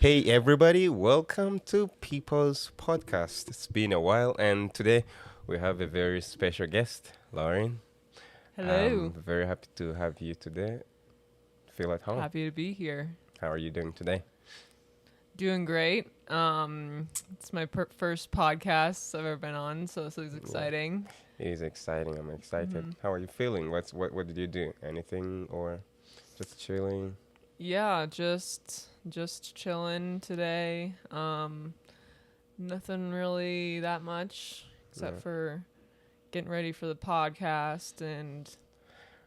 Hey everybody, welcome to People's Podcast. It's been a while, and today we have a very special guest, Lauren. Hello. I'm very happy to have you today. Feel at home. Happy to be here. How are you doing today? Doing great. It's my first podcast I've ever been on, so this is Yeah, exciting. it is exciting. I'm excited. hmm How are you feeling? What did you do? Anything or just chilling? Yeah, just chilling today. Nothing really that much except Yeah. for getting ready for the podcast and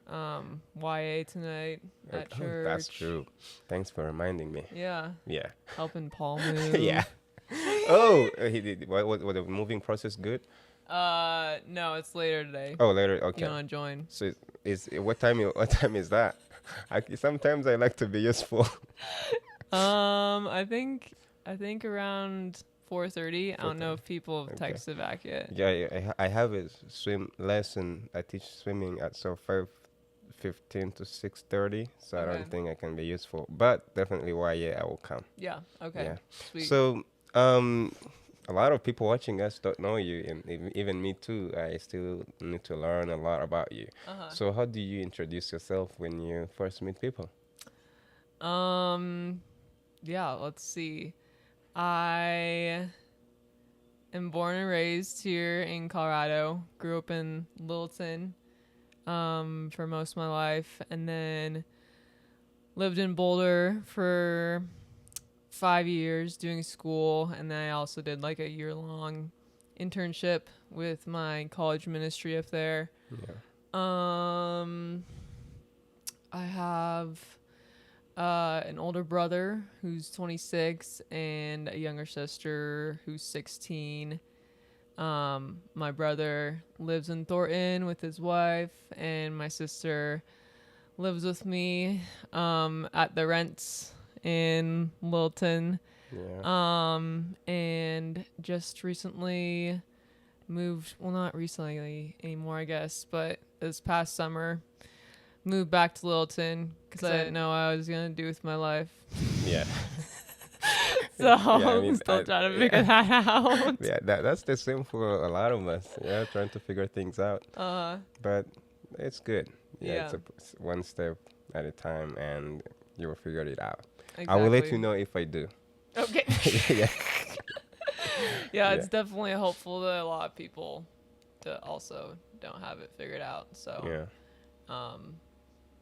YA tonight at Oh, that's church. true. Thanks for reminding me. Yeah, Yeah. helping Paul Yeah. move. Oh, he did. What the moving process good? No, it's later today. Oh, later. You Okay. want to join? So is what time? What time is that? Sometimes I like to be useful. I think around 4:30. I don't know 4:30. if people have Okay. texted back yet. Yeah, yeah, I have a swim lesson. I teach swimming at 5:15 to 6:30. So I Okay. don't think I can be useful, but definitely why yeah I will come. Yeah. Okay. Yeah. Sweet. So a lot of people watching us don't know you, and even me too. I still need to learn a lot about you. Uh So how do you introduce yourself when you first meet people? huh. Yeah. Let's see. I am born and raised here in Colorado. Grew up in Littleton. For most of my life, and then lived in Boulder for 5 years doing school, and then I also did like a year-long internship with my college ministry up there. Yeah. Um, I have an older brother who's 26 and a younger sister who's 16. My brother lives in Thornton with his wife, and my sister lives with me at the Rents in Littleton. Yeah. And just recently moved, well, not recently anymore, I guess, but this past summer moved back to Littleton because I didn't know what I was going to do with my life. Yeah. So Yeah, I I'm mean, still trying to figure yeah, that out. yeah, that's the same for a lot of us. Yeah, trying to figure things out, Uh, but it's good. Yeah, yeah, it's one step at a time, and you will figure it out. I will let you exactly. know if I do. Okay. Yeah, Yeah, yeah, it's definitely helpful to a lot of people to also don't have it figured out. So, yeah. um,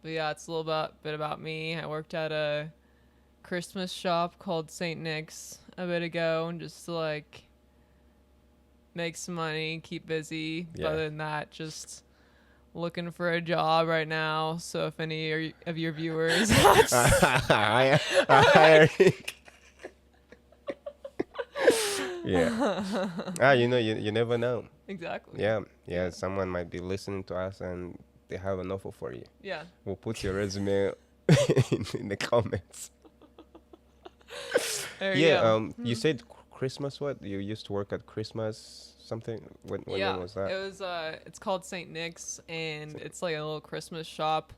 but yeah, it's a little bit about me. I worked at a Christmas shop called St. Nick's a bit ago, and just to like make some money, keep busy. But Yeah. other than that, just looking for a job right now. So if any of your viewers, I yeah. You never know. exactly. Yeah, yeah. Yeah. Someone might be listening to us and they have an offer for you. Yeah. We'll put your resume in the comments. There you Yeah. go. You said Christmas. What you used to work at Christmas? Something. When Yeah, was that? it was it's called St. Nick's, and it's like a little Christmas shop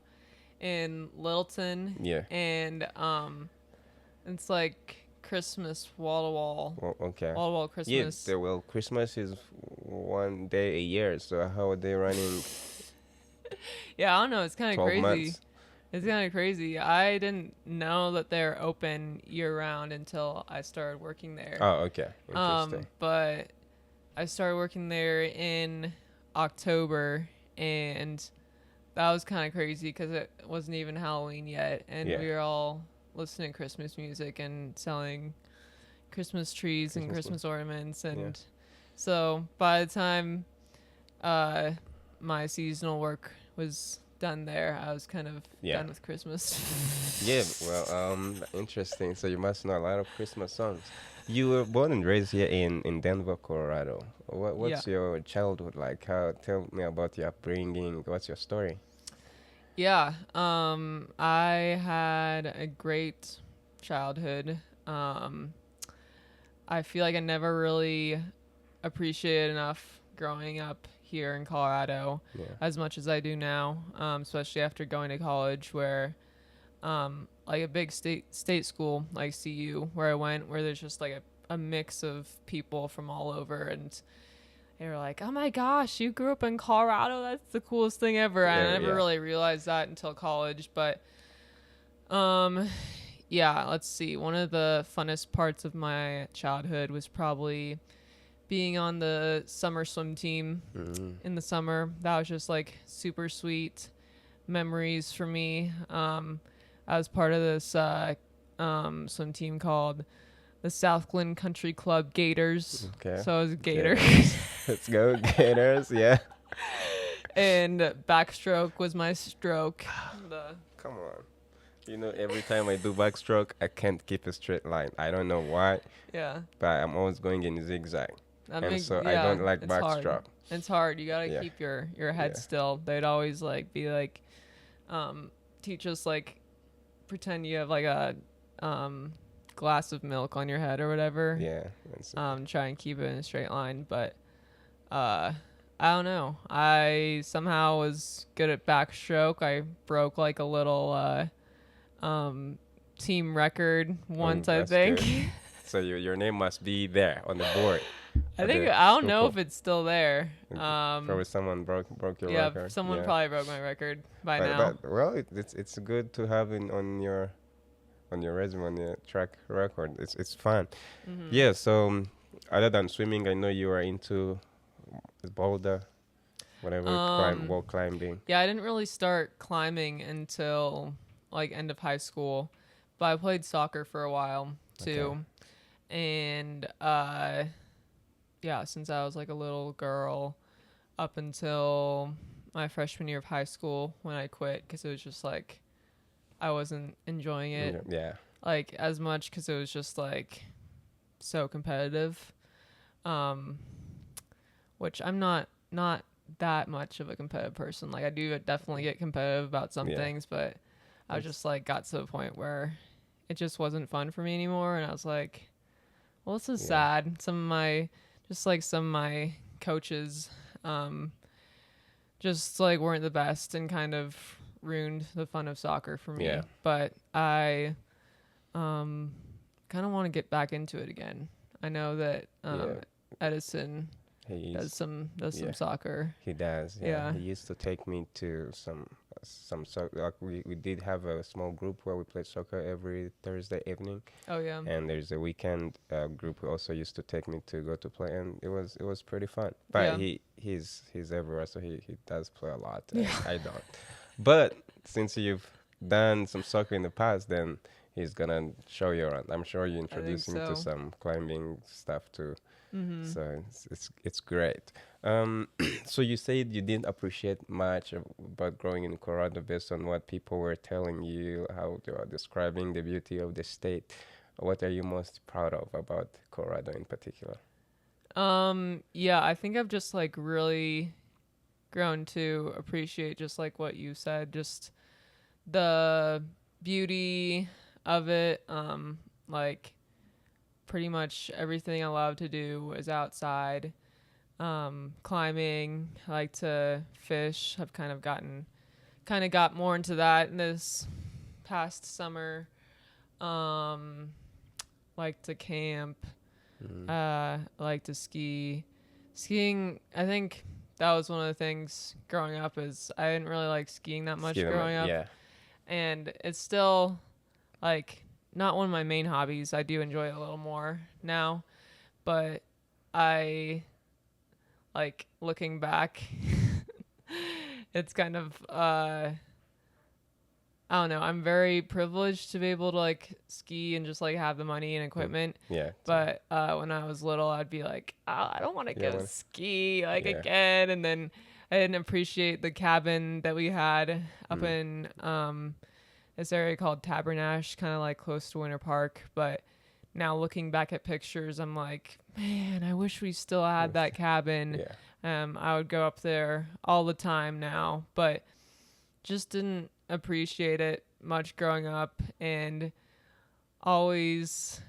in Littleton, Yeah. and it's like Christmas wall to Well, okay. wall Yeah. Christmas. Well, Christmas is one day a year. So how are they running Yeah, I don't know, it's kind of 12 crazy. months? It's kind of crazy. I didn't know that they're open year round until I started working there. Oh, okay. Interesting. But I started working there in October, and that was kind of crazy because it wasn't even Halloween yet, and Yeah. we were all listening to Christmas music and selling Christmas trees and Christmas Christmas ornaments, Yeah. and so by the time uh, my seasonal work was done there, I was kind of Yeah. done with Christmas. Yeah, well, interesting. So you must know a lot of Christmas songs. You were born and raised here in Denver, Colorado. Yeah. What's your childhood like? Tell me about your upbringing. What's your story? Yeah. I had a great childhood. Um, I feel like I never really appreciated enough growing up here in Colorado Yeah. as much as I do now, especially after going to college, where like a big state school like CU where I went, where there's just like a mix of people from all over, and they were like, "Oh my gosh, you grew up in Colorado? That's the coolest thing ever." And I never Yeah. really realized that until college, but um yeah, let's see. One of the funnest parts of my childhood was probably being on the summer swim team in the summer. That was just like super sweet memories for me. I was part of this swim team called the South Glen Country Club Gators. Okay. So I was a Gator. Gators. Let's go, Gators. Yeah. And backstroke was my stroke. Come on. You know, every time I do backstroke, I can't keep a straight line. I don't know why, Yeah. but I'm always going in zigzag. That And makes, so I yeah, don't like it's hard. backstroke. It's hard. You gotta Yeah. keep your head Yeah. still. They'd always like be like, teach us like, pretend you have like a glass of milk on your head or whatever. Yeah. That's Try and keep it in a straight line. But I don't know. I somehow was good at backstroke. I broke like a little team record once, I that's think. good. So your name must be there on the board. I at think the I don't know school. if it's still there. Probably someone broke your Yeah, record. someone Yeah. probably broke my record by But, now. but well, it's good to have on your resume, on your track record. It's fun. Mm-hmm. Yeah. So other than swimming, I know you are into boulder, whatever, wall climbing. Yeah, I didn't really start climbing until like end of high school, but I played soccer for a while too. Okay. And yeah, since I was like a little girl up until my freshman year of high school when I quit, because it was just like I wasn't enjoying it Yeah. like as much, because it was just like so competitive, which I'm not that much of a competitive person. Like I do definitely get competitive about some Yeah. things, but I was just like got to the point where it just wasn't fun for me anymore, and I was like, well, this is sad. Some of my coaches just like weren't the best and kind of ruined the fun of soccer for me. Yeah. But I kind of want to get back into it again. I know that Edison does some soccer. He does. Yeah. He used to take me to some soccer. Like we did have a small group where we played soccer every Thursday evening. Oh yeah. And there's a weekend group who also used to take me to go to play, and it was pretty fun. But Yeah. he's everywhere, so he does play a lot. And I don't. But since you've done some soccer in the past, then he's gonna show you around. I'm sure you introduce him to so. some climbing stuff too. Mm-hmm. So it's great. So you said you didn't appreciate much about growing in Colorado based on what people were telling you, how they were describing the beauty of the state. What are you most proud of about Colorado in particular? Yeah, I think I've just like really grown to appreciate just like what you said, just the beauty of it. Like pretty much everything I love to do is outside. Climbing, I like to fish. I've kind of got more into that in this past summer. Like to camp. I like to ski. Skiing, I think that was one of the things growing up, is I didn't really like skiing that much growing up. Yeah. And it's still like not one of my main hobbies. I do enjoy it a little more now, but I like looking back it's kind of I don't know, I'm very privileged to be able to like ski and just like have the money and equipment. Yeah. But when I was little, I'd be like, oh, I don't want to go ski like again. And then I didn't appreciate the cabin that we had up in this area called Tabernash, kind of like close to Winter Park. But now looking back at pictures, I'm like, man, I wish we still had that cabin. I would go up there all the time now, but just didn't appreciate it much growing up, and always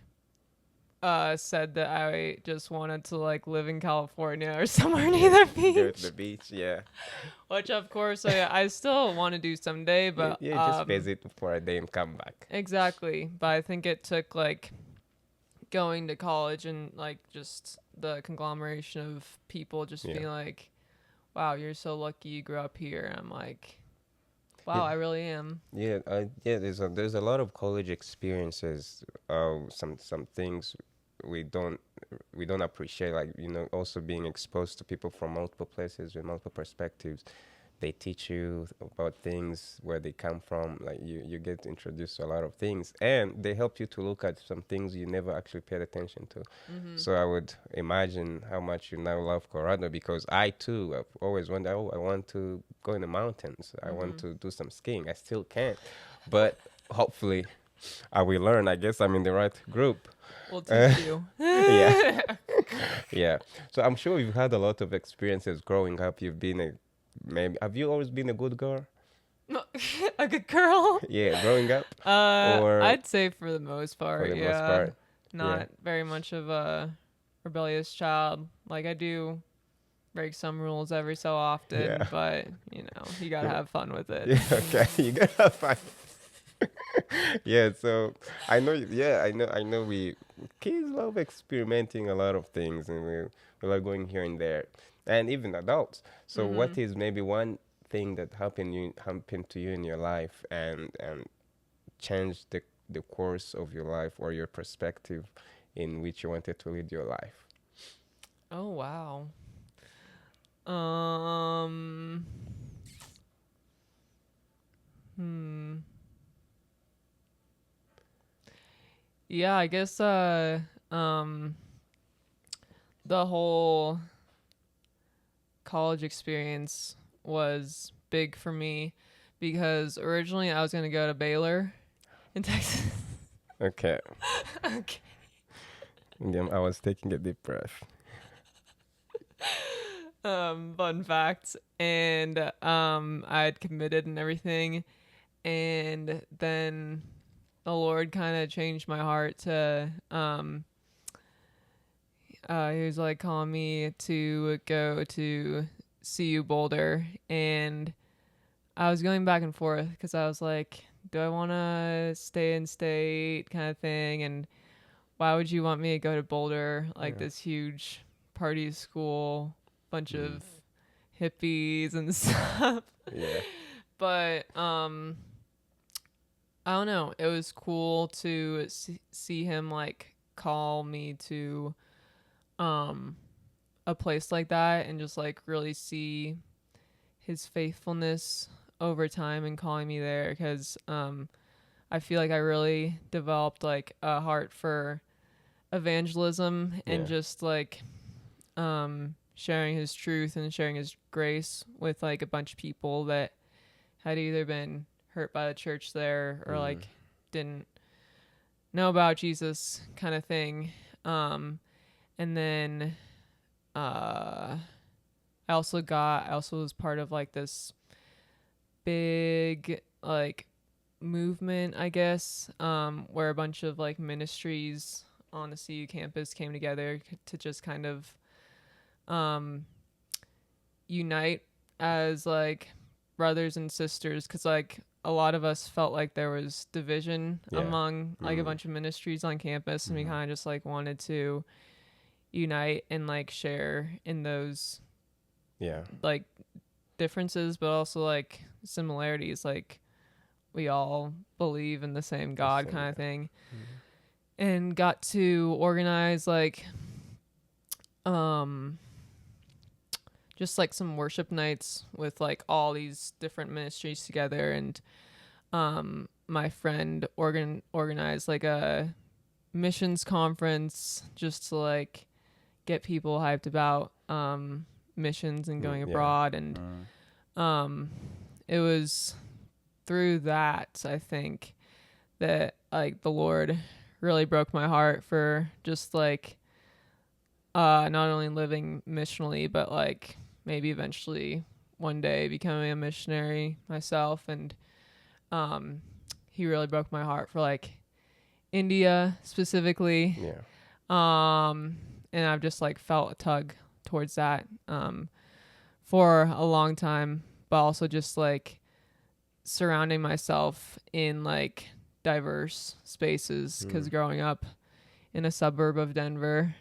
said that I just wanted to like live in California or somewhere near Yeah, the go to the beach, beach. Yeah, which of course I still want to do someday, yeah, but yeah. Just visit for a day and come back. exactly. But I think it took like going to college and like just the conglomeration of people just Yeah, being like, "Wow, you're so lucky you grew up here." And I'm like, yeah, "Wow, I really am." yeah. Yeah. There's a lot of college experiences. Some things we don't we don't appreciate. Like also being exposed to people from multiple places with multiple perspectives. They teach you about things where they come from. Like you get introduced to a lot of things, and they help you to look at some things you never actually paid attention to. Mhm. So I would imagine how much you now love Colorado, because I too have always wondered, oh, I want to go in the mountains, I want Mhm. to do some skiing. I still can't, but hopefully I will learn. I guess I'm in the right group. We'll uh, teach you. yeah. Yeah. So I'm sure you've had a lot of experiences growing up. You've been a maybe have you always been a good girl? A good girl. Yeah, growing up, or I'd say for the most for part, the most yeah. part? Yeah. Not very much of a rebellious child. Like I do break some rules every so often, Yeah. but you gotta have fun with it. Yeah, okay. You gotta have fun. Yeah, so I know yeah, I know we kids love experimenting a lot of things, and we like going here and there. And even adults. So what Mhm. is maybe one thing that happened to you in your life, and changed the course of your life, or your perspective in which you wanted to lead your life? Oh wow. Um. Hmm. Yeah, I guess. Um. The whole college experience was big for me because originally I was gonna go to Baylor in Texas. Okay. Okay. I was taking a deep breath. Fun fact. And I had committed and everything, and then the Lord kind of changed my heart to he was like calling me to go to CU Boulder, and I was going back and forth because I was like, do I want to stay in state kind of thing, and why would you want me to go to Boulder, like Yeah. this huge party school, bunch Mm. of hippies and stuff? Yeah. But I don't know. It was cool to see him like call me to um a place like that and just like really see his faithfulness over time and calling me there because I feel like I really developed like a heart for evangelism and Yeah. just like sharing his truth and sharing his grace with like a bunch of people that had either been hurt by the church there or Mm. like didn't know about Jesus kind of thing. And then uh I also was part of like this big like movement, I guess, where a bunch of like ministries on the CU campus came together to just kind of um unite as like brothers and sisters because like a lot of us felt like there was division Yeah. among like a Mm. bunch of ministries on campus, and we Mm. kind of just like wanted to unite and like share in those Yeah. like differences but also like similarities, like we all believe in the same The God same kind of guy. thing, Mm. and got to organize like um just like some worship nights with like all these different ministries together, and my friend organized like a missions conference just to like get people hyped about missions and going Yeah. abroad, and Mm. um it was through that I think that like the Lord really broke my heart for just like not only living missionally but like maybe eventually one day becoming a missionary myself, and he really broke my heart for like India specifically. Yeah. Um, and I've just like felt a tug towards that for a long time, but also just like surrounding myself in like diverse spaces because Mm. growing up in a suburb of Denver,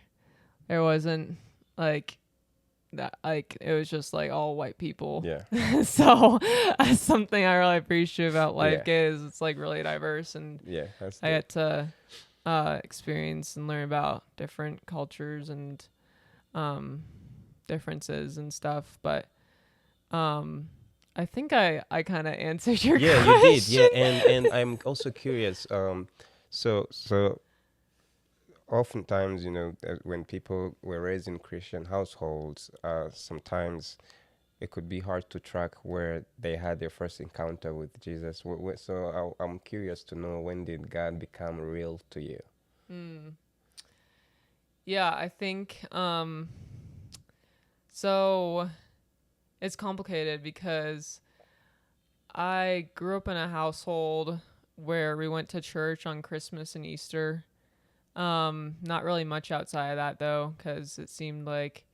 there wasn't like that, like it was just like all white people. Yeah. So that's something I really appreciate about Yeah. life is it's like really diverse, and Yeah. That's I good. get to experience and learn about different cultures and um, differences and stuff. But I think I kind of answered your Yeah, you did. question. Yeah, and I'm also curious. So oftentimes, when people were raised in Christian households, sometimes it could be hard to track where they had their first encounter with Jesus. So I'm curious to know, when did God become real to you? Mm. Yeah, I think so it's complicated because I grew up in a household where we went to church on Christmas and Easter. Not really much outside of that though, because it seemed like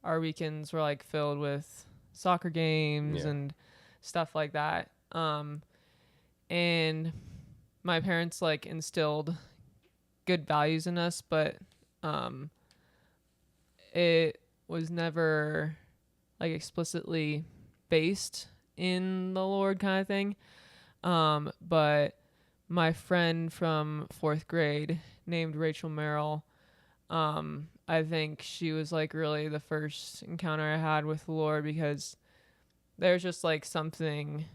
our weekends were like filled with soccer games Yeah, and stuff like that. And my parents like instilled good values in us, but um, it was never like explicitly based in the Lord kind of thing. But my friend from fourth grade named Rachel Merrill, I think she was like really the first encounter I had with the Lord because there's just like something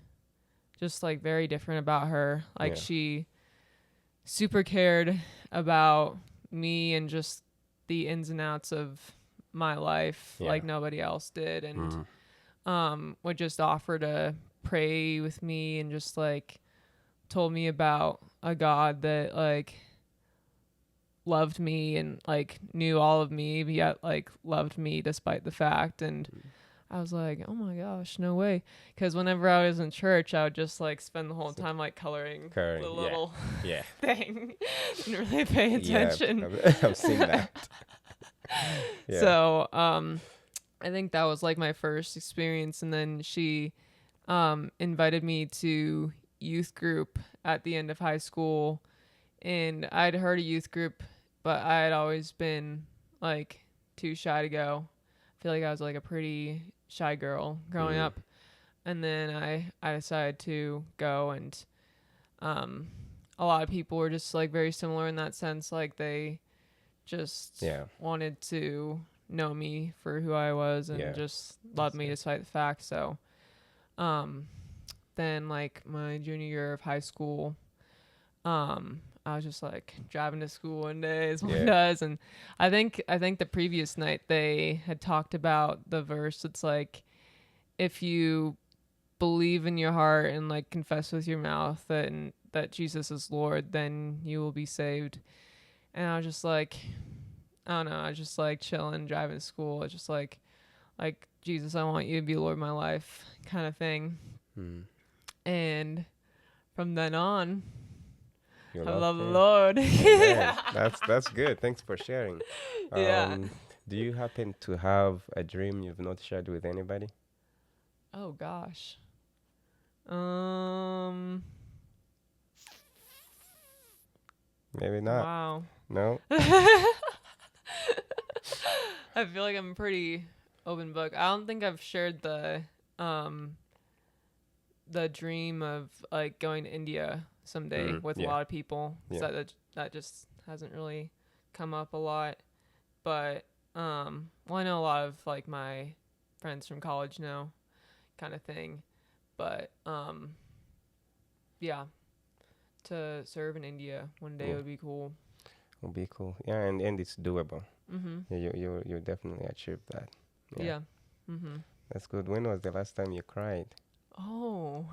just like very different about her. Like yeah, she super cared about me and just the ins and outs of my life yeah. like nobody else did, and Mm. would just offer to pray with me and just like told me about a God that like loved me and like knew all of me yet like loved me despite the fact. And I was like, oh my gosh, no way. Because whenever I was in church, I would just like spend the whole So, time like coloring the Karen, yeah, little yeah, thing. Didn't really pay yeah. attention. I've seen that. Yeah, So I think that was like my first experience. And then she invited me to youth group at the end of high school. And I'd heard of youth group, but I had always been like too shy to go. I feel like I was like a pretty shy girl growing mm. up. And then I decided to go, and um, a lot of people were just like very similar in that sense. Like they just Yeah, wanted to know me for who I was and yeah. just love That's me good. despite the fact. So um, then like my junior year of high school, I was just like driving to school one day as one Yeah, does, and I think the previous night they had talked about the verse. It's like if you believe in your heart and like confess with your mouth that Jesus is Lord, then you will be saved. And I was just like, I don't know, I was just like chilling, driving to school. It's just like Jesus, I want you to be Lord of my life, kind of thing. mm. And from then on, You I love love the him. Lord. Amen. That's good. Thanks for sharing. Yeah. Um, do you happen to have a dream you've not shared with anybody? Oh gosh. Um. Maybe not. Wow. No. I feel like I'm a pretty open book. I don't think I've shared um the dream of like going to India someday Mm. with a Yeah. lot of people. 'Cause Yeah. that just hasn't really come up a lot. But well, I know a lot of like my friends from college know, kind of thing. But yeah, to serve in India one day Yeah. would be cool. Will be cool. Yeah, and it's doable. Mhm. Yeah, you definitely achieved that. Yeah. Yeah. Mhm. That's good. When was the last time you cried? Oh.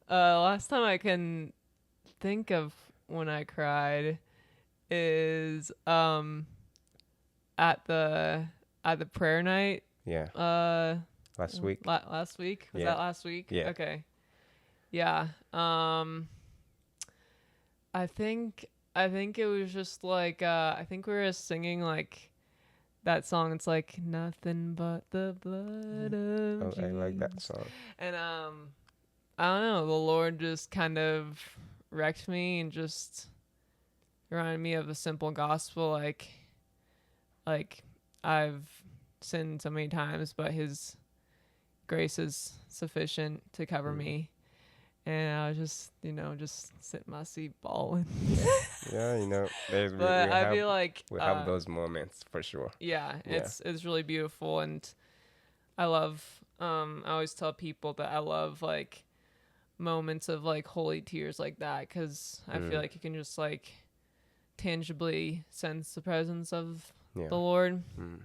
Last time I can think of when I cried is at the prayer night. Yeah. Uh, Last week. last week, was Yeah. that last week? Yeah. Okay. Yeah. I think. I think it was just like I think we were singing like that song. It's like nothing but the blood of I like that Jesus, song. and I don't know. The Lord just kind of wrecked me and just reminded me of the simple gospel. Like I've sinned so many times, but His grace is sufficient to cover Mm. me. And I was just, just sitting in my seat bawling. Yeah, yeah. There's But I feel like, we have those moments for sure. yeah, Yeah. it's really beautiful, and I love. I always tell people that I love like moments of like holy tears like that because I feel Mm. like you can just like tangibly sense the presence of Yeah. the Lord, Mm.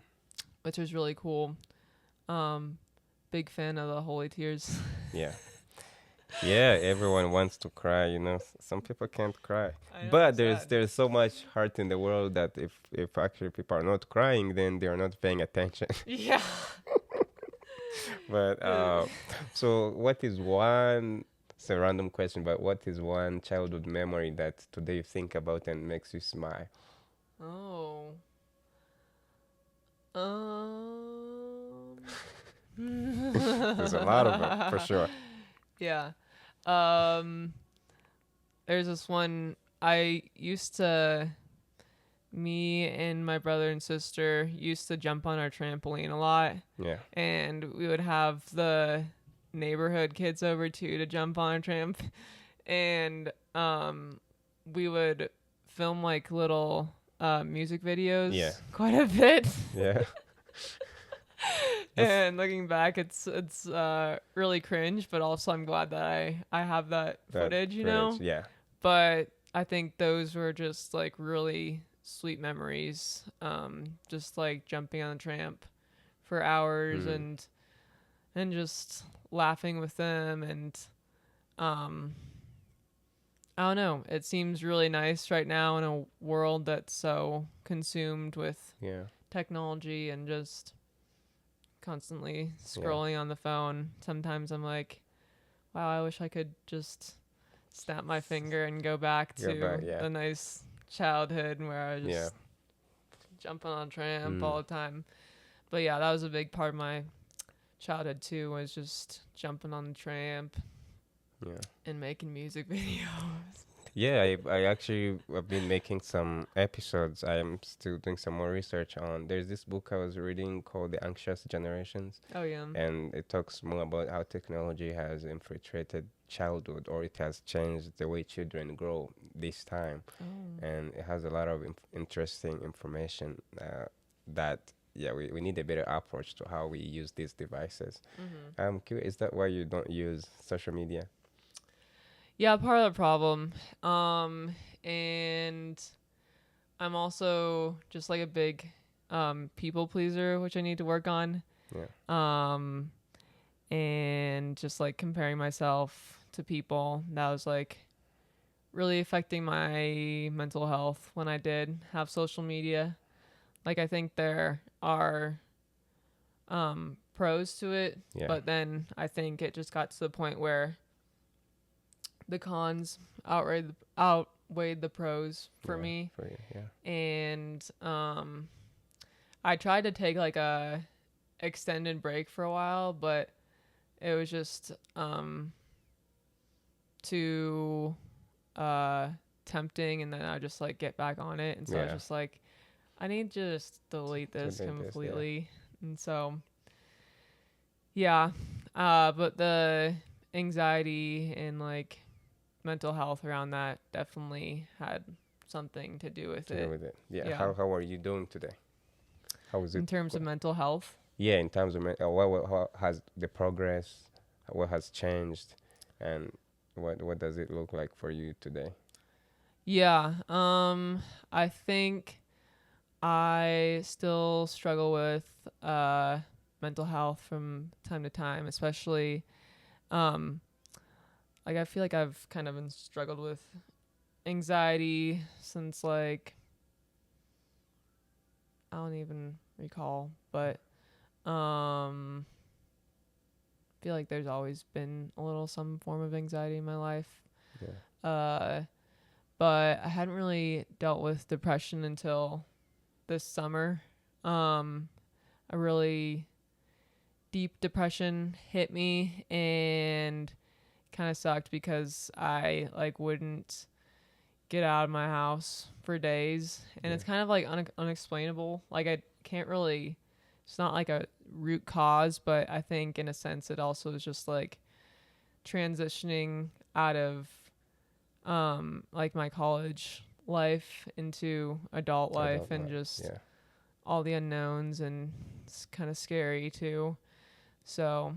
which is really cool. Um, Big fan of the holy tears. Yeah. Yeah, everyone wants to cry, Some people can't cry. I know But it's sad. there's so much heart in the world that if actually people are not crying, then they are not paying attention. Yeah. But so what is one it's a random question, but what is one childhood memory that today you think about and makes you smile? Oh. There's a lot of them for sure. Yeah. Um there's this one I used to me and my brother and sister used to jump on our trampoline a lot, Yeah. and we would have the neighborhood kids over too to jump on a tramp, and we would film like little music videos Yeah. quite a bit. Yeah. That's And looking back, it's really cringe, but also I'm glad that I have that that footage, you footage. know. Yeah. But I think those were just like really sweet memories. Just like jumping on the tramp for hours Mm. and just laughing with them, and um I don't know. It seems really nice right now in a world that's so consumed with Yeah. technology and just constantly Yeah. scrolling on the phone. Sometimes I'm like, wow, I wish I could just snap my finger and go back Go back. to Yeah. the nice childhood where I was Yeah. just jumping on a tramp Mm. all the time. But yeah, that was a big part of my childhood too, was just jumping on the tramp Yeah. and making music videos. Yeah, I actually have been making some episodes. I am still doing some more research on. There's this book I was reading called The Anxious Generations, Oh yeah. and it talks more about how technology has infiltrated childhood, or it has changed the way children grow this time. Oh. And it has a lot of interesting information that, yeah, we need a better approach to how we use these devices. Mm-hmm. I'm curious, is that why you don't use social media? Yeah, part of the problem. And I'm also just like a big people pleaser, which I need to work on. Yeah. Um and just like comparing myself to people, that was like really affecting my mental health when I did have social media. Like I think there are pros to it, Yeah. but then I think it just got to the point where the cons outweighed the pros for Yeah, me. for you, yeah. And I tried to take like a extended break for a while, but it was just too tempting, and then I just like get back on it, and so I was Yeah. just like, I need to just delete this Delete this, yeah. completely. And so yeah, but the anxiety and like mental health around that definitely had something to do with To do it. with it. Yeah. Yeah. How are you doing today? How is it? In terms of mental health. Yeah, in terms of what has the progress, what has changed, and what does it look like for you today? Yeah. I think I still struggle with mental health from time to time, especially like I feel like I've kind of been struggled with anxiety since like I don't even recall, but I feel like there's always been a little some form of anxiety in my life. Yeah. but I hadn't really dealt with depression until this summer. A really deep depression hit me and kind of sucked because I like wouldn't get out of my house for days, and Yeah. it's kind of like unexplainable. Like I can't really. It's not like a root cause, but I think in a sense it also is just like transitioning out of like my college life into adult life Adult and life. just Yeah. all the unknowns, and it's kind of scary too. So,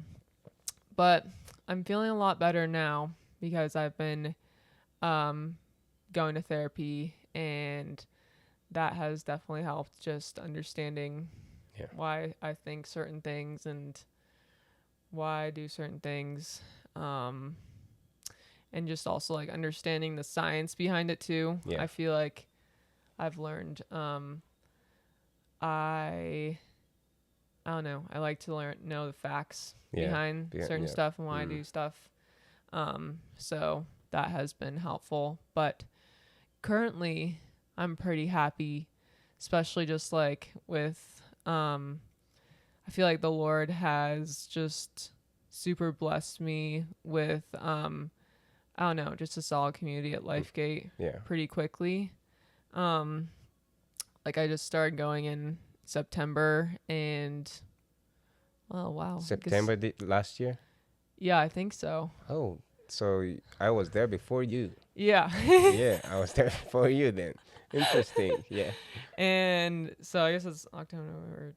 but I'm feeling a lot better now because I've been um, going to therapy, and that has definitely helped just understanding Yeah. why I think certain things and why I do certain things. Um, and just also like understanding the science behind it too. Yeah. I feel like I've learned I I don't know. I like to know the facts Yeah. behind Yeah. certain Yeah. stuff and why I Mm. do stuff. So that has been helpful. But currently, I'm pretty happy, especially just like with. I feel like the Lord has just super blessed me with. I don't know, just a solid community at Mm. LifeGate Yeah. pretty quickly. Um, like I just started going in September, and oh wow, I guess September last year. yeah, I think so. Oh, so I was there before you. Yeah. Yeah, I was there before you then. Interesting. Yeah. And so I guess it's October, November.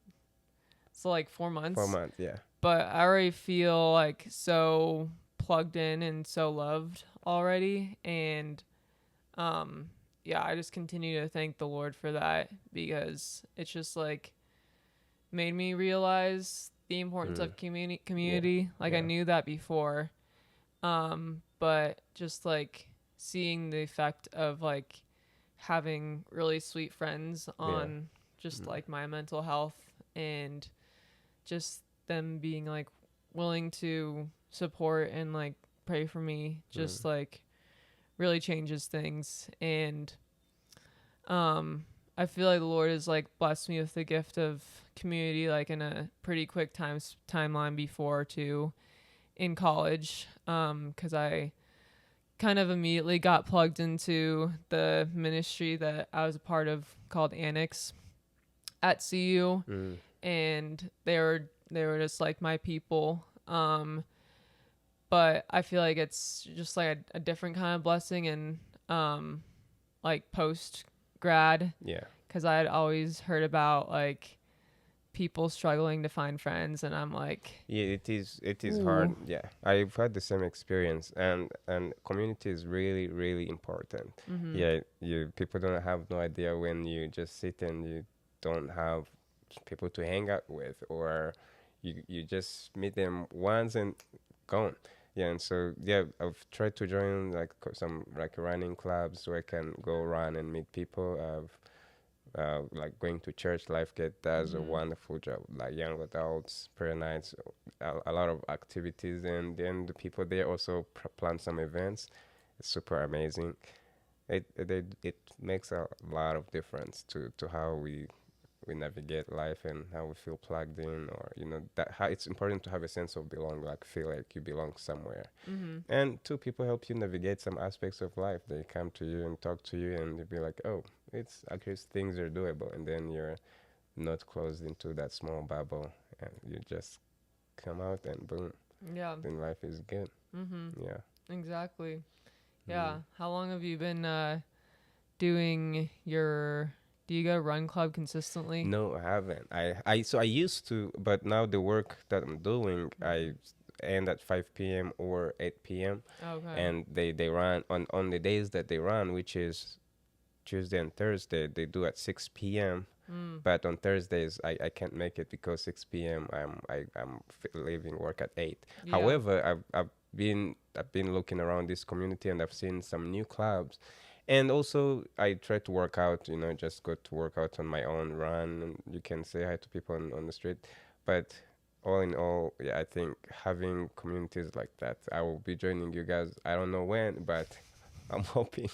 So like 4 4 months. months. Yeah. But I already feel like so plugged in and so loved already. And um yeah, I just continue to thank the Lord for that because it's just like made me realize the importance Mm. of community Yeah. community. Like I Yeah. knew that before. But just like seeing the effect of like having really sweet friends Yeah. on just Mm. like my mental health, and just them being like willing to support and like pray for me Mm. just like really changes things. And I feel like the Lord has like blessed me with the gift of community like in a pretty quick timeline before too in college, because I kind of immediately got plugged into the ministry that I was a part of called Annex at CU, Mm. and they were just like my people. But I feel like it's just like a different kind of blessing, and like post grad, Yeah. because I had always heard about like people struggling to find friends, and I'm like, Yeah, it is. It is hard. ooh, Yeah, I've had the same experience, and community is really really important. mm-hmm, Yeah, you people don't have no idea when you just sit and you don't have people to hang out with, or you just meet them once and gone. Yeah, and so yeah, I've tried to join like some like running clubs where I can go run and meet people. I've like going to church. LifeGate does a mm-hmm, wonderful job, like young adults, prayer nights, a lot of activities, and then the people there also plan some events. It's super amazing. It makes a lot of difference to how we navigate life and how we feel plugged in, or that how it's important to have a sense of belong, like feel like you belong somewhere. mm-hmm, And two, people help you navigate some aspects of life. They come to you and talk to you, and you'll be like, oh, it's actually things are doable. And then you're not closed into that small bubble, and you just come out and boom, yeah, then life is good. mm-hmm, Yeah. exactly. Mm. Yeah. How long have you been doing your? Do you go run club consistently? No, I haven't. So I used to, but now the work that I'm doing, I end at 5 p.m. or 8 p.m. Okay. and they run on the days that they run, which is Tuesday and Thursday. They do at 6 p.m. Mm. But on Thursdays, I can't make it because 6 p.m. I'm leaving work at 8. Yeah. However, I've been looking around this community, and I've seen some new clubs, and also I try to work out. Just go to work out on my own, run, and you can say hi to people on the street. But all in all, yeah, I think having communities like that, I will be joining you guys. I don't know when, but I'm hoping.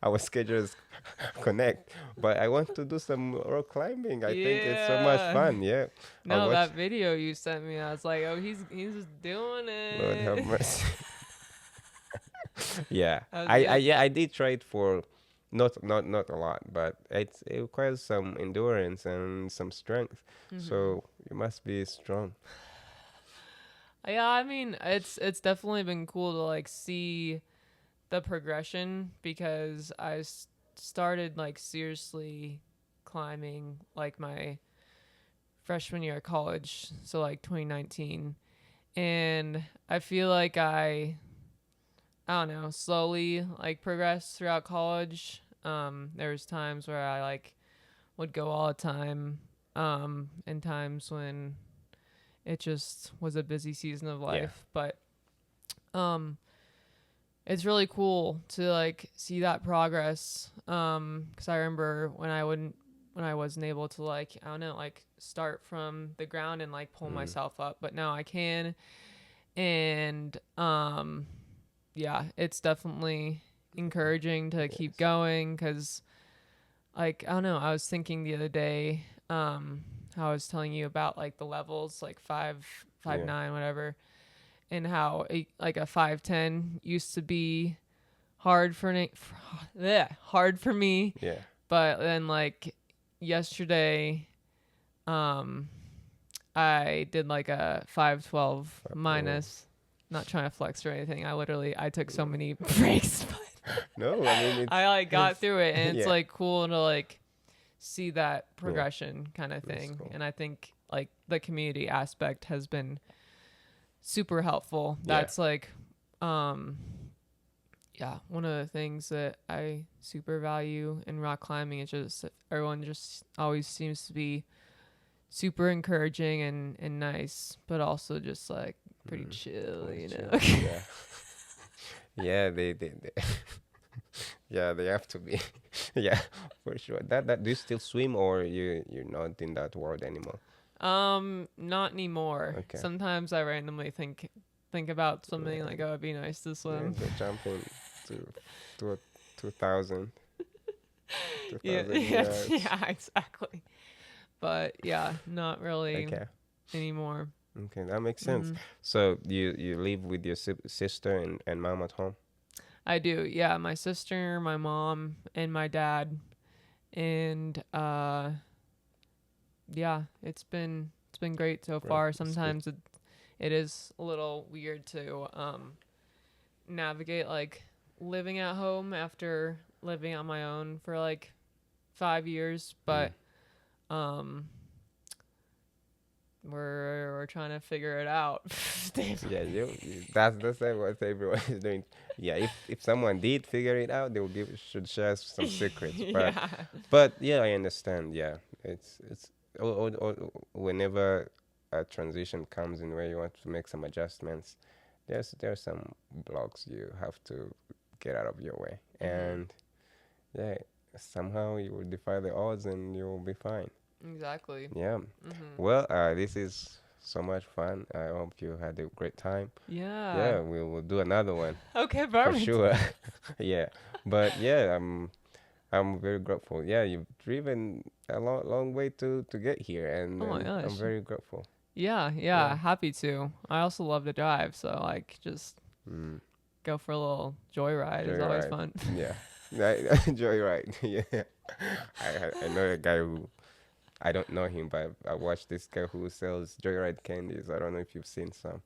our schedules connect, but I want to do some rock climbing. I think it's so much Yeah. fun. Yeah, I No, watch. that video you sent me, I was like, oh, he's just doing Lord have it. mercy. Yeah, That was good. I did try it for not a lot, but it requires some endurance and some strength. Hmm. So you must be strong. Yeah, I mean, it's definitely been cool to like see the progression because started like seriously climbing like my freshman year of college, so like 2019, and I feel like I don't know, slowly like progressed throughout college. There was times where I like would go all the time, and times when it just was a busy season of Yeah. life. But um, it's really cool to like see that progress. Because I remember when I wasn't able to like I don't know like start from the ground and like pull Mm, myself up, but now I can. And yeah, it's definitely encouraging to keep yes. going because like I don't know, I was thinking the other day, how I was telling you about like the levels, like five Yeah. nine, whatever, and how like a 5'10" used to be hard hard for me, Yeah. but then like yesterday, um, I did like a 5'12" Oh. minus. Not trying to flex or anything. I took so many breaks, but No, I mean I like got it's through it, and it's yeah. like cool to like see that Yeah. progression kind of That's thing. cool. And I think like the community aspect has been super helpful. Yeah. That's like um yeah, one of the things that I super value in rock climbing is just that everyone just always seems to be super encouraging and nice, but also just like pretty Mm. chill, That's you chill. know. Yeah. Yeah, they yeah, they have to be. Yeah, for sure. That do you still swim or you're not in that world anymore? Not anymore. Okay. Sometimes I randomly think about something Yeah. like, oh, it'd be nice to Yeah, swim. go jumping to to 2000 Yeah, 2000 yeah, yards. yeah, exactly. But yeah, not really Okay. anymore. Okay, that makes sense. Hmm. So you live with your sister and mom at home? I do. Yeah, my sister, my mom, and my dad, and yeah, it's been great so Great. far. That's good. Sometimes it is a little weird to navigate like living at home after living on my own for like 5 years, Mm. but um we're trying to figure it out. Yeah, that's like what everyone is doing. Yeah, if someone did figure it out, they will give should share some secrets. But Yeah. yeah, I understand. Yeah, it's whenever a transition comes in where you want to make some adjustments, there's some blocks you have to get out of your way, Hmm. and yeah, somehow you will defy the odds and you will be fine. Exactly. Yeah. Hmm. Well, this is so much fun. I hope you had a great time. Yeah. Yeah, we will do another one Okay, for perfect. sure. Yeah, but yeah, I'm very grateful. Yeah, you've driven a long way to get here, Oh my I'm gosh. very grateful. Yeah, Yeah. yeah, happy to. I also love to drive, so like just Mm. go for a little joyride is always Joyride. fun. Yeah. Joyride. Yeah. I know a guy who I don't know him, but I watched this guy who sells Joyride candies. I don't know if you've seen some.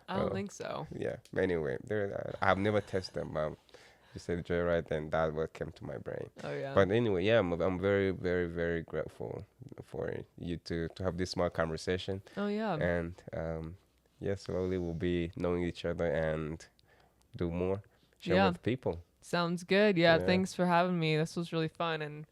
I don't Oh, think so. yeah. Anyway, there. I've never tested them. You said Joyride, and that what came to my brain. Oh yeah. But anyway, yeah, I'm very, very, very grateful for you to have this small conversation, Oh yeah. and yeah, slowly we'll be knowing each other and do more, share Yeah. with people. Sounds good. Yeah, Yeah. thanks for having me. This was really fun, and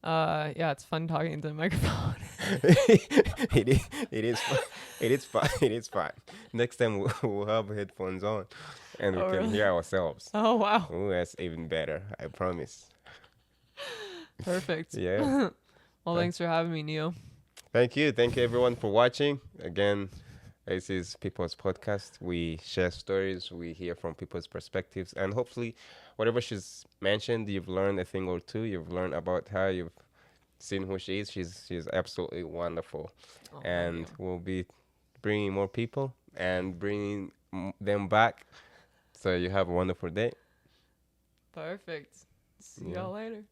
yeah, it's fun talking into the microphone. it is. It is fun. It is fun. It is fun. Next time we'll have headphones on, and we Oh can really? hear ourselves. Oh wow. Oh, that's even better. I promise. Perfect. Yeah. Well, Uh, thanks for having me, Neo. Thank you. Thank you everyone for watching. Again, This is people's podcast. We share stories, we hear from people's perspectives, and hopefully, whatever she's mentioned, you've learned a thing or two. You've learned about her. You've seen who she is. She's absolutely wonderful, Oh, thank and you. we'll be bringing more people and bringing them back. So you have a wonderful day. Perfect. See Yeah. y'all later.